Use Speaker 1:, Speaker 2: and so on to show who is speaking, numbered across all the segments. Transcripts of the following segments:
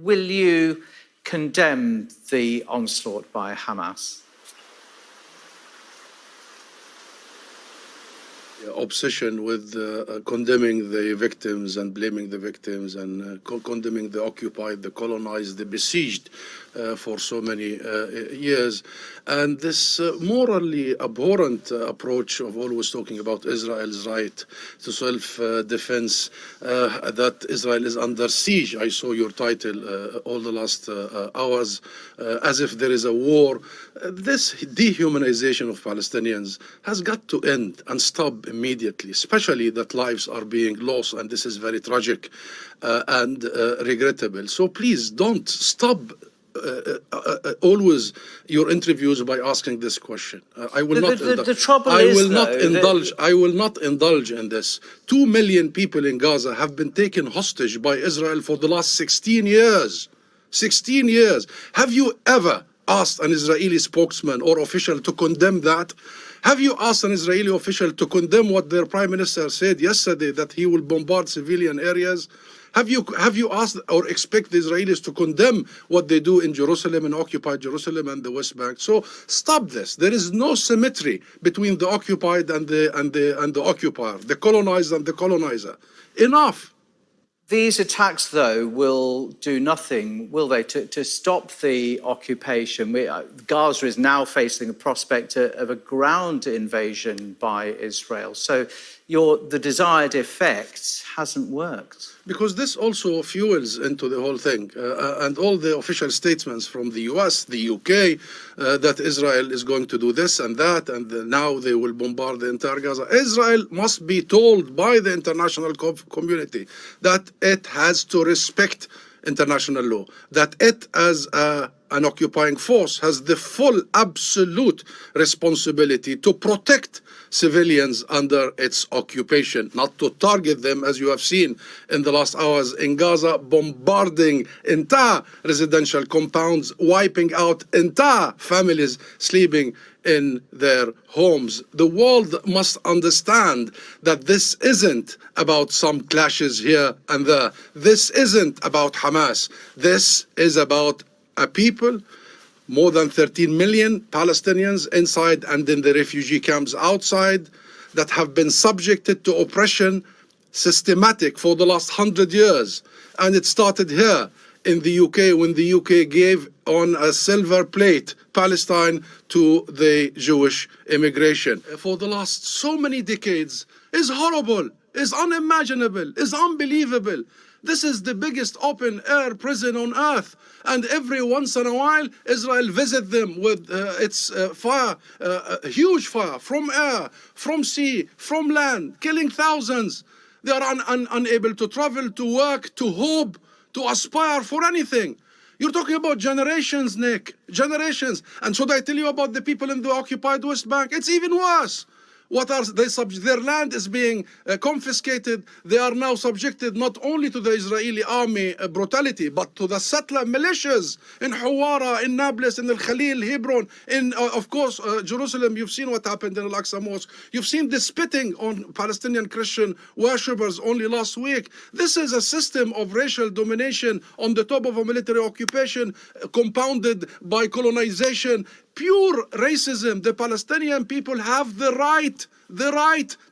Speaker 1: Will you condemn the onslaught by Hamas?
Speaker 2: Obsession with condemning the victims and blaming the victims and condemning the occupied, the colonized, the besieged for so many years. And this morally abhorrent approach of always talking about Israel's right to self-defense, that Israel is under siege. I saw your title all the last hours, as if there is a war. This dehumanization of Palestinians has got to end and stop immediately, especially that lives are being lost, and this is very tragic and regrettable. So please don't stop always your interviews by asking this question. I will not indulge in this. 2 million people in Gaza have been taken hostage by Israel for the last 16 years. 16 years. Have you ever asked an Israeli spokesman or official to condemn that? Have you asked an Israeli official to condemn what their prime minister said yesterday, that he will bombard civilian areas? Have you asked or expect the Israelis to condemn what they do in Jerusalem and occupied Jerusalem and the West Bank? So stop this. There is no symmetry between the occupied and the occupier, the colonized and the colonizer. Enough.
Speaker 1: These attacks, though, will do nothing, will they, to stop the occupation? Gaza is now facing the prospect of a ground invasion by Israel. So the desired effect hasn't worked.
Speaker 2: Because this also fuels into the whole thing. And all the official statements from the US, the UK, that Israel is going to do this and that, and now they will bombard the entire Gaza. Israel must be told by the international community that it has to respect international law, that it as an occupying force has the full absolute responsibility to protect civilians under its occupation, not to target them, as you have seen in the last hours in Gaza, bombarding entire residential compounds, wiping out entire families sleeping in their homes. The world must understand that this isn't about some clashes here and there. This isn't about Hamas. This is about a people, more than 13 million Palestinians inside and in the refugee camps outside, that have been subjected to oppression, systematic, for the last 100 years. And it started here in the UK, when the UK gave on a silver plate Palestine to the Jewish immigration. For the last so many decades is horrible, is unimaginable, is unbelievable. This is the biggest open-air prison on earth. And every once in a while, Israel visits them with its fire, huge fire, from air, from sea, from land, killing thousands. They are unable to travel, to work, to hope, to aspire for anything. You're talking about generations, Nick, generations. And should I tell you about the people in the occupied West Bank? It's even worse. What are they their land is being confiscated. They are now subjected not only to the Israeli army brutality, but to the settler militias in Hawara, in Nablus, in Al-Khalil, Hebron, in, of course, Jerusalem. You've seen what happened in Al-Aqsa Mosque. You've seen the spitting on Palestinian Christian worshippers only last week. This is a system of racial domination on the top of a military occupation, compounded by colonization. Pure racism. The Palestinian people have the right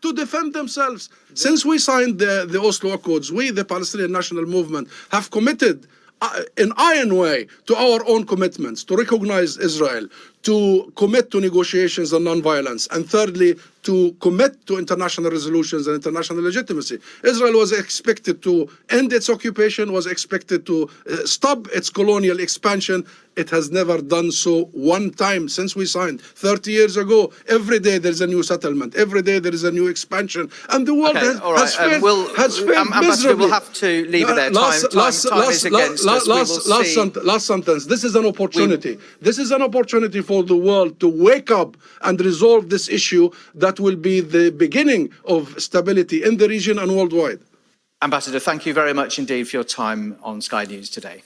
Speaker 2: to defend themselves. Since we signed the Oslo Accords, we, the Palestinian National Movement, have committed in iron way to our own commitments, to recognize Israel, to commit to negotiations and non-violence, and thirdly, to commit to international resolutions and international legitimacy. Israel was expected to end its occupation, was expected to stop its colonial expansion. It has never done so one time since we signed 30 years ago. Every day there is a new settlement. Every day there is a new expansion. And the world has failed miserably.
Speaker 1: We'll have to leave it there. Time is against us.
Speaker 2: Last sentence. This is an opportunity. This is an opportunity for the world to wake up and resolve this issue that will be the beginning of stability in the region and worldwide.
Speaker 1: Ambassador, thank you very much indeed for your time on Sky News today.